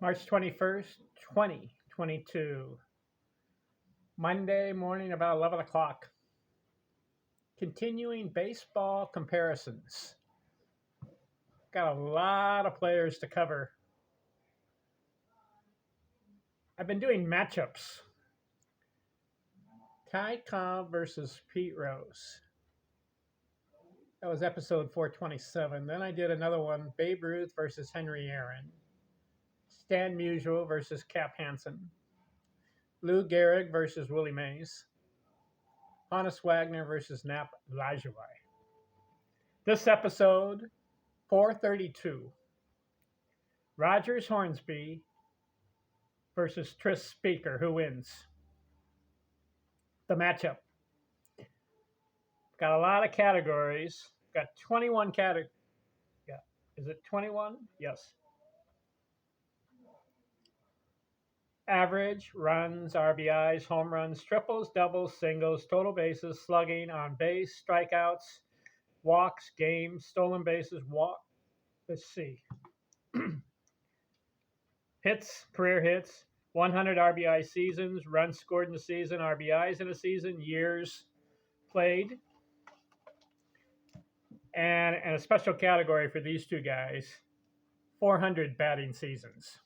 March 21st, 2022. Monday morning about 11 o'clock. Continuing baseball comparisons. Got a lot of players to cover. I've been doing matchups. Ty Cobb versus Pete Rose. That was episode 427. Then I did another one, Babe Ruth versus Henry Aaron. Stan Musial versus Cap Hansen. Lou Gehrig versus Willie Mays. Honus Wagner versus Nap Lajoie. This episode, 432. Rogers Hornsby versus Tris Speaker. Who wins? The matchup. Got a lot of categories. Got 21 categories. Yeah. Is it 21? Yes. Average, runs, RBIs, home runs, triples, doubles, singles, total bases, slugging, on base, strikeouts, walks, games, stolen bases, walk. Let's see. Hits, career hits, 100 RBI seasons, runs scored in the season, RBIs in a season, years played, and a special category for these two guys, 400 batting seasons.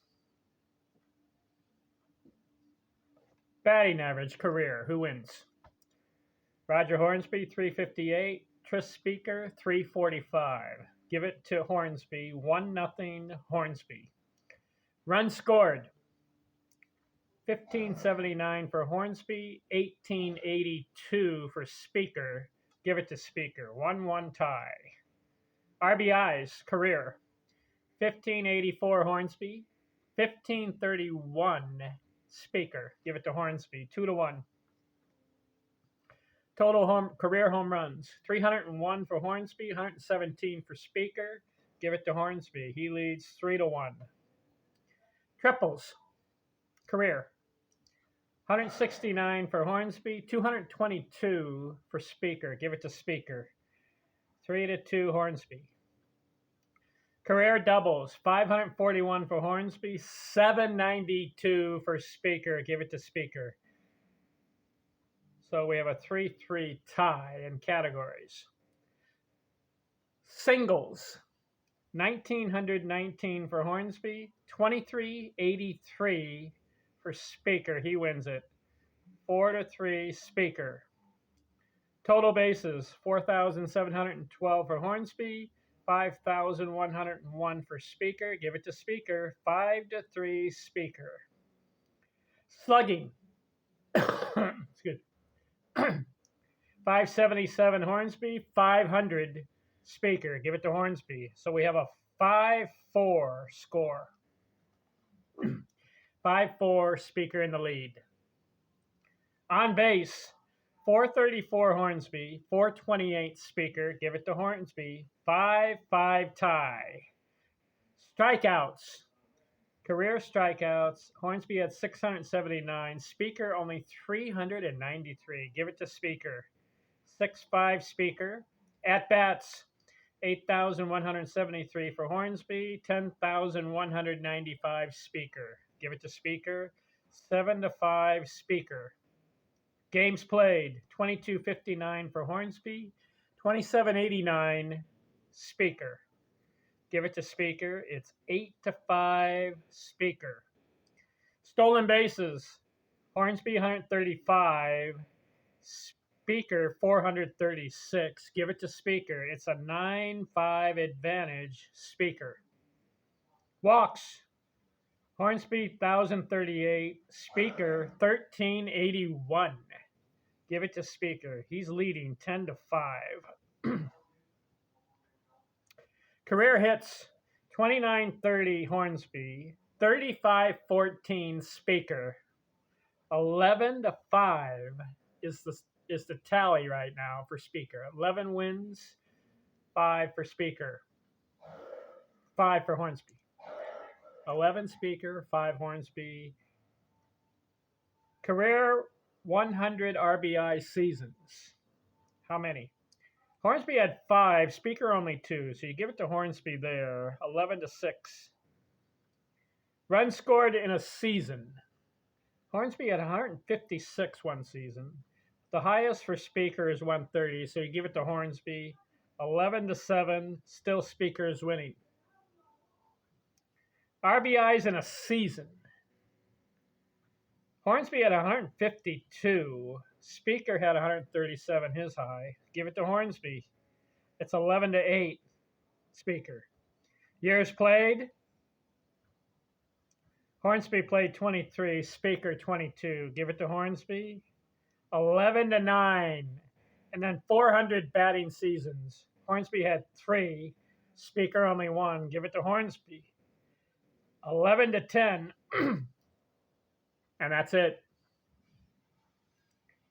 Batting average, career, who wins? Roger Hornsby, 358. Tris Speaker, 345. Give it to Hornsby, 1-0 Hornsby. Runs scored, 1579 for Hornsby, 1882 for Speaker. Give it to Speaker, 1-1 tie. RBIs, career, 1584 Hornsby, 1531 Speaker. Give it to Hornsby, 2-1. Total career home runs, 301 for Hornsby, 117 for Speaker. Give it to Hornsby. He leads 3-1. Triples, career, 169 for Hornsby, 222 for Speaker. Give it to Speaker. 3-2 Hornsby. Career doubles, 541 for Hornsby, 792 for Speaker. Give it to Speaker. So we have a 3-3 tie in categories. Singles, 1,919 for Hornsby, 2,383 for Speaker. He wins it. 4-3 Speaker. Total bases, 4,712 for Hornsby, 5,101 for Speaker. Give it to Speaker. 5-3 Speaker. Slugging. Excuse me. 577 Hornsby, 500 Speaker. Give it to Hornsby. So we have a 5-4 score. 5-4 Speaker in the lead. On base, 434 Hornsby, 428 Speaker. Give it to Hornsby. 5-5 tie. Strikeouts. Career strikeouts. Hornsby had 679. Speaker only 393. Give it to Speaker. 6-5 Speaker. At bats, 8,173 for Hornsby. 10,195 Speaker. Give it to Speaker. 7-5 Speaker. Games played, 2259 for Hornsby, 2789 Speaker. Give it to Speaker. It's 8-5 Speaker. Stolen bases, Hornsby 135, Speaker 436. Give it to Speaker. It's a 9-5 advantage, Speaker. Walks, Hornsby 1,038, Speaker 1,381. Give it to Speaker. He's leading 10-5. Career hits, 2930 Hornsby, 3514 Speaker. 11-5 is the tally right now for Speaker. 11 wins, 5 for Speaker, 5 for Hornsby. 11 Speaker, 5 Hornsby. Career 100 RBI seasons. How many? Hornsby had 5, Speaker only 2. So you give it to Hornsby there, 11-6. Runs scored in a season. Hornsby had 156 one season. The highest for Speaker is 130, so you give it to Hornsby. 11-7, still Speaker is winning. RBIs in a season. Hornsby had 152. Speaker had 137, his high. Give it to Hornsby. It's 11-8, Speaker. Years played. Hornsby played 23, Speaker 22. Give it to Hornsby. 11-9. And then 400 batting seasons. Hornsby had 3, Speaker only 1. Give it to Hornsby. 11-10. And that's it.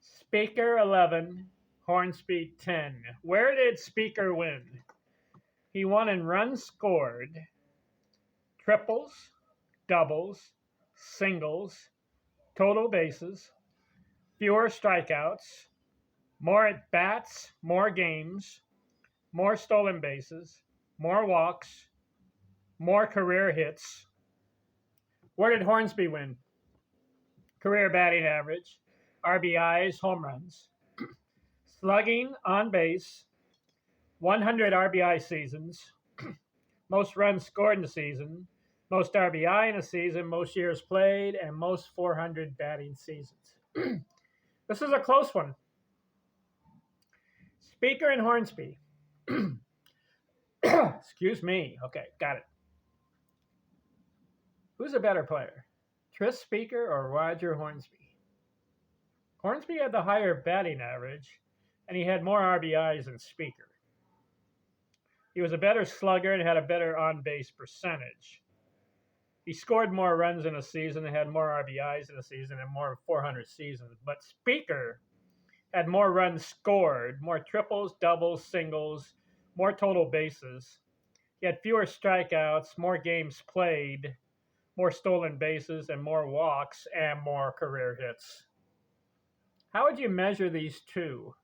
Speaker 11, Hornsby 10. Where did Speaker win? He won in runs scored, triples, doubles, singles, total bases, fewer strikeouts, more at-bats, more games, more stolen bases, more walks, more career hits. Where did Hornsby win? Career batting average, RBIs, home runs, slugging, on base, 100 RBI seasons, most runs scored in a season, most RBI in a season, most years played, and most 400 batting seasons. This is a close one. Speaker and Hornsby. Excuse me. Okay, got it. Who's a better player, Tris Speaker or Roger Hornsby? Hornsby had the higher batting average, and he had more RBIs than Speaker. He was a better slugger and had a better on-base percentage. He scored more runs in a season and had more RBIs in a season and more 400 seasons. But Speaker had more runs scored, more triples, doubles, singles, more total bases. He had fewer strikeouts, more games played, more stolen bases, and more walks, and more career hits. How would you measure these two?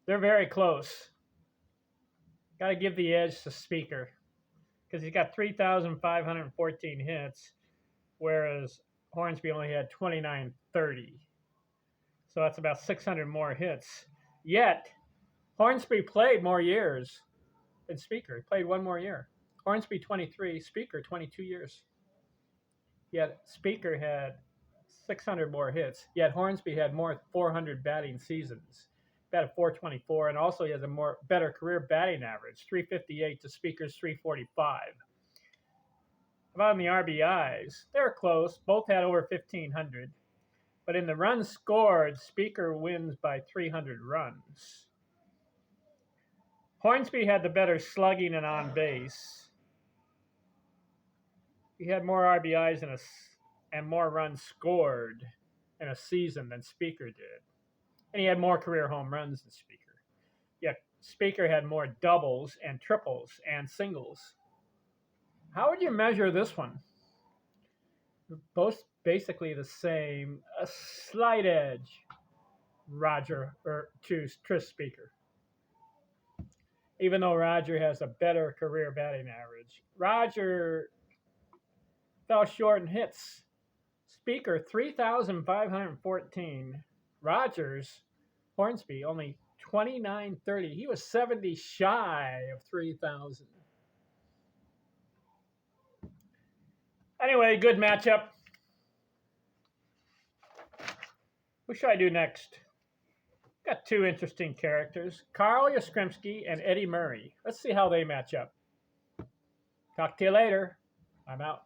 They're very close. Got to give the edge to Speaker because he's got 3,514 hits, whereas Hornsby only had 2,930. So that's about 600 more hits. Yet, Hornsby played more years than Speaker. He played one more year. Hornsby 23, Speaker 22 years. Yet Speaker had 600 more hits. Yet Hornsby had more 400 batting seasons. Batted 424, and also he has a better career batting average, 358 to Speaker's 345. About in the RBIs, they're close. Both had over 1,500. But in the runs scored, Speaker wins by 300 runs. Hornsby had the better slugging and on base. He had more RBIs and more runs scored in a season than Speaker did. And he had more career home runs than Speaker. Yet Speaker had more doubles and triples and singles. How would you measure this one? Both basically the same, a slight edge, Roger to Tris Speaker. Even though Roger has a better career batting average. Roger fell short in hits. Speaker, 3,514. Rogers, Hornsby, only 2,930. He was 70 shy of 3,000. Anyway, good matchup. Who should I do next? Got two interesting characters, Carl Yastrzemski and Eddie Murray. Let's see how they match up. Talk to you later. I'm out.